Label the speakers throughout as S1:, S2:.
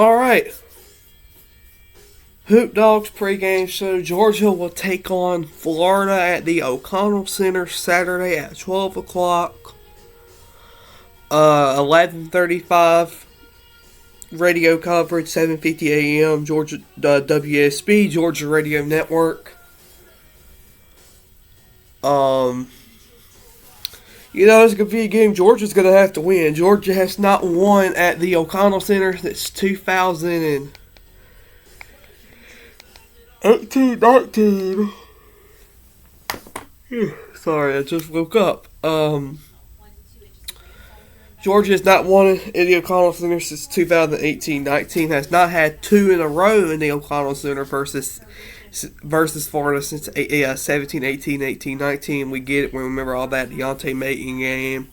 S1: All right. Hoop Dogs pregame show. Georgia will take on Florida at the O'Connell Center Saturday at 12 o'clock. 11:35 radio coverage, 7:50 a.m. Georgia WSB Georgia Radio Network. Um, it's gonna be a game Georgia's gonna have to win. Georgia has not won at the O'Connell Center since 2018-19. Sorry, I just woke up. Georgia has not won at the O'Connell Center since 2018-19. Has not had two in a row in the O'Connell Center versus Florida since 17-18, 18-19. We get it. We remember all that Deontay Maton game.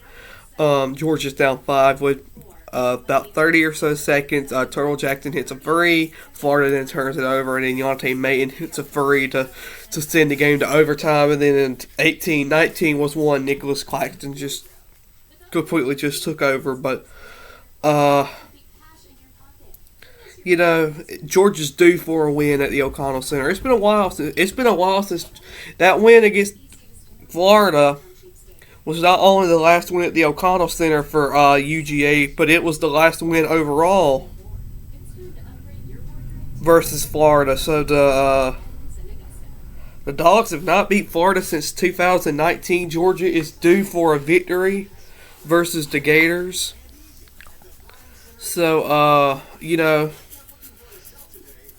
S1: Georgia's down 5 with about 30 or so seconds. Turtle Jackson hits a three. Florida then turns it over, and then Deontay Maton hits a three to send the game to overtime. And then in 18-19 was one. Nicholas Claxton just completely just took over. But Georgia's due for a win at the O'Connell Center. It's been a while since that win against Florida was not only the last win at the O'Connell Center for UGA, but it was the last win overall versus Florida. So the Dawgs have not beat Florida since 2019. Georgia is due for a victory versus the Gators. So,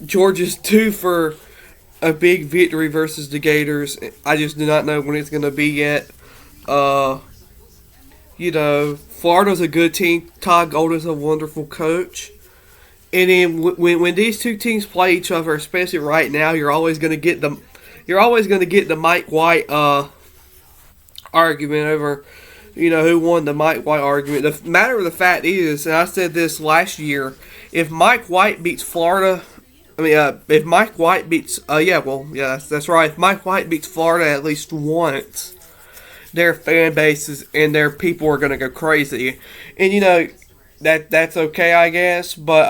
S1: Georgia's due for a big victory versus the Gators. I just do not know when it's going to be yet. Florida's a good team. Todd Golden's a wonderful coach. And then when these two teams play each other, especially right now, you're always going to get the Mike White argument over who won the Mike White argument. The matter of the fact is, and I said this last year, if Mike White beats Florida, if Mike White beats, that's right. If Mike White beats Florida at least once, their fan bases and their people are going to go crazy. And, that's okay, I guess. But,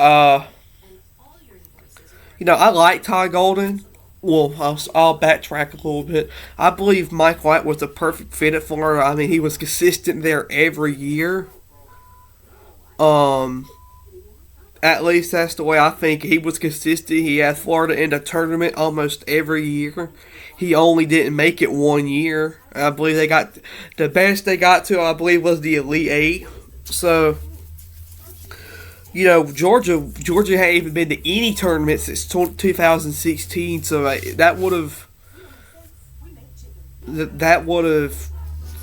S1: I like Todd Golden. Well, I'll backtrack a little bit. I believe Mike White was the perfect fit at Florida. He was consistent there every year. At least that's the way I think. He was consistent. He had Florida in the tournament almost every year. He only didn't make it one year. I believe they got the best they got to, I believe, was the Elite Eight. So, Georgia hadn't even been to any tournament since 2016. So that would have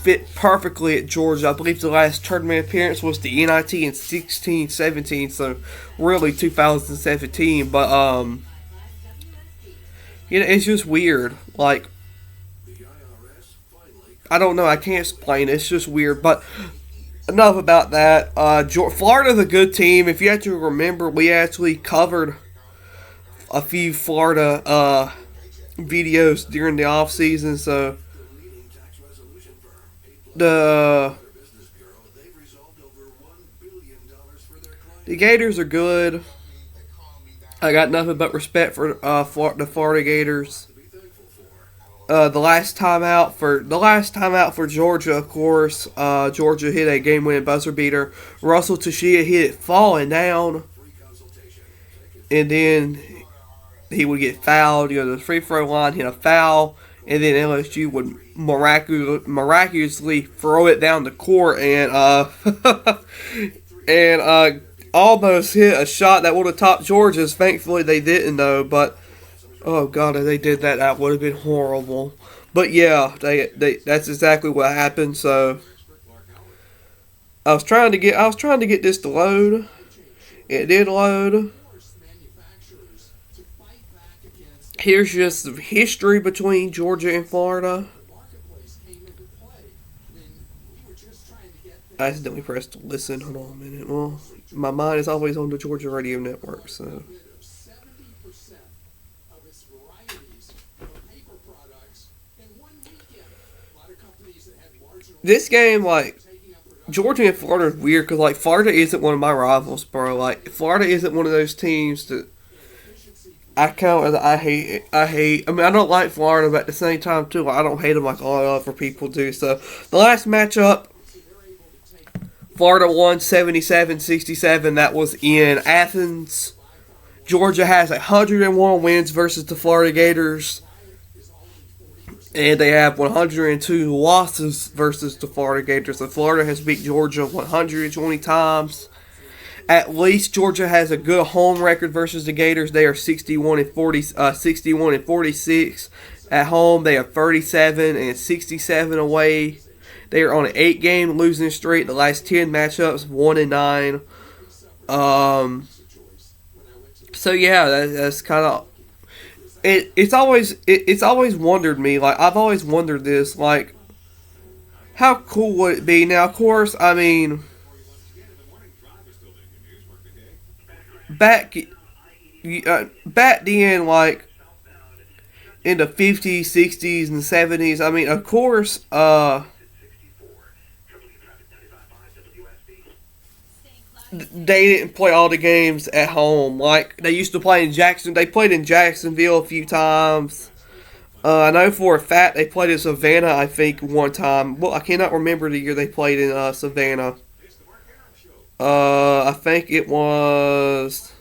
S1: fit perfectly at Georgia. I believe the last tournament appearance was the NIT in 16-17. So really 2017. But it's just weird. Like, I don't know. I can't explain it. It's just weird. But enough about that. Florida's a good team. If you have to remember, we actually covered a few Florida videos during the off season. So the Gators are good. I got nothing but respect for the Florida Gators. The last time out for Georgia, of course, Georgia hit a game-winning buzzer beater. Russell Tashia hit it falling down, and then he would get fouled. The free throw line hit a foul, and then LSU would miraculously throw it down the court and almost hit a shot that would have topped Georgia's. Thankfully, they didn't, though. But oh god, if they did that, that would have been horrible. But yeah, they that's exactly what happened. So I was trying to get this to load. It did load. Here's just the history between Georgia and Florida. I accidentally pressed listen. Hold on a minute. Well, my mind is always on the Georgia Radio Network, so. This game, like, Georgia and Florida is weird because like Florida isn't one of my rivals, bro. Like Florida isn't one of those teams that I count as I hate. I hate. I mean, I don't like Florida, but at the same time too, I don't hate them like a lot of other people do. So the last matchup, Florida won 77-67. That was in Athens. Georgia has 101 wins versus the Florida Gators. And they have 102 losses versus the Florida Gators. So Florida has beat Georgia 120 times. At least Georgia has a good home record versus the Gators. They are 61 and 46 at home. They are 37 and 67 away. They are on an 8-game losing streak. The last 10 matchups, 1-9. So yeah, that's kind of it's always wondered me. Like I've always wondered this. Like how cool would it be? Now, of course, I mean back back then, like in the 50s, 60s, and 70s. I mean, of course, they didn't play all the games at home. Like they used to play in Jackson. They played in Jacksonville a few times. I know for a fact they played in Savannah. I think one time. Well, I cannot remember the year they played in Savannah. I think it was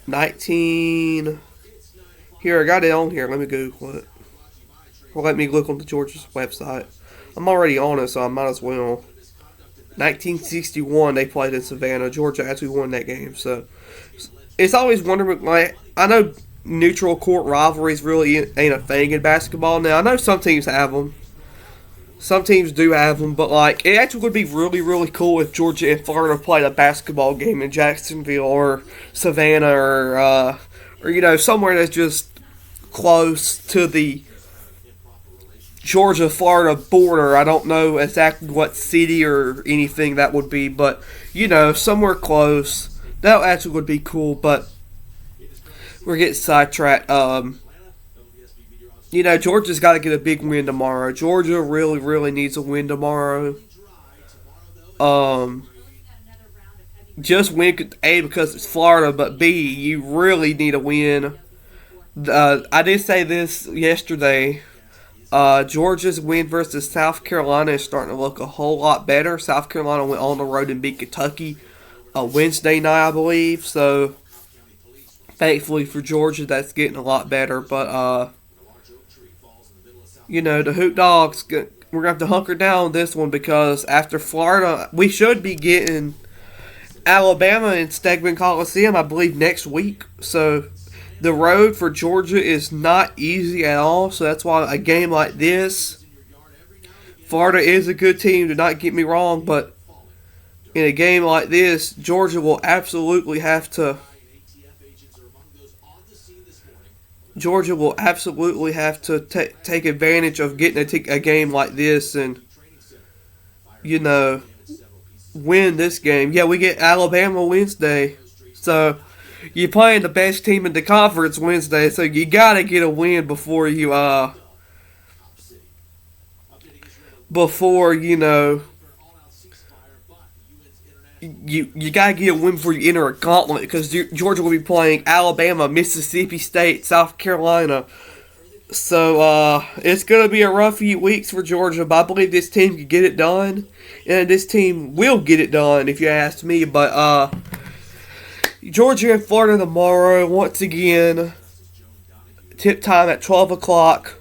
S1: 19. Here, I got it on here. Let me Google it. Or let me look on the Georgia's website. I'm already on it, so I might as well. 1961, they played in Savannah. Georgia actually won that game. So it's always wondering. Like I know neutral court rivalries really ain't a thing in basketball now. I know some teams have them. Some teams do have them, but like it actually would be really, really cool if Georgia and Florida played a basketball game in Jacksonville or Savannah or you know somewhere that's just close to the Georgia-Florida border. I don't know exactly what city or anything that would be, but you know somewhere close. That actually would be cool, but we're getting sidetracked. You know, Georgia's got to get a big win tomorrow. Georgia really, really needs a win tomorrow. Just win, A, because it's Florida, but B, you really need a win. I did say this yesterday. Georgia's win versus South Carolina is starting to look a whole lot better. South Carolina went on the road and beat Kentucky Wednesday night, I believe. So, thankfully for Georgia, that's getting a lot better. But, you know, the Hoop Dogs, we're going to have to hunker down on this one because after Florida, we should be getting Alabama in Stegman Coliseum, I believe, next week. So, the road for Georgia is not easy at all, so that's why a game like this, Florida is a good team, do not get me wrong, but in a game like this, Georgia will absolutely have to take advantage of getting a game like this and, you know, win this game. Yeah, we get Alabama Wednesday, so you're playing the best team in the conference Wednesday, so you gotta get a win before you you gotta get a win before you enter a gauntlet because Georgia will be playing Alabama, Mississippi State, South Carolina. So it's gonna be a rough few weeks for Georgia, but I believe this team can get it done, and this team will get it done if you ask me. But Georgia and Florida tomorrow, once again, tip time at 12 o'clock.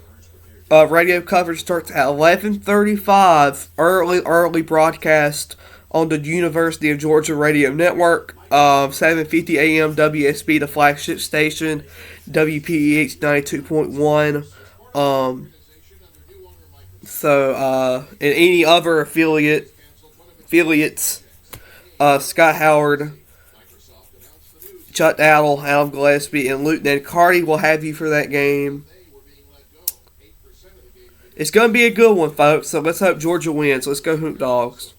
S1: Radio coverage starts at 11:35. Early broadcast on the University of Georgia Radio Network. 7:50 a.m. WSB, the flagship station. WPEH 92.1. And any other affiliates, Scott Howard, Chuck Dowdle, Adam Gillespie, and Lieutenant Carty will have you for that game. It's going to be a good one, folks, so let's hope Georgia wins. Let's go Hoop Dogs.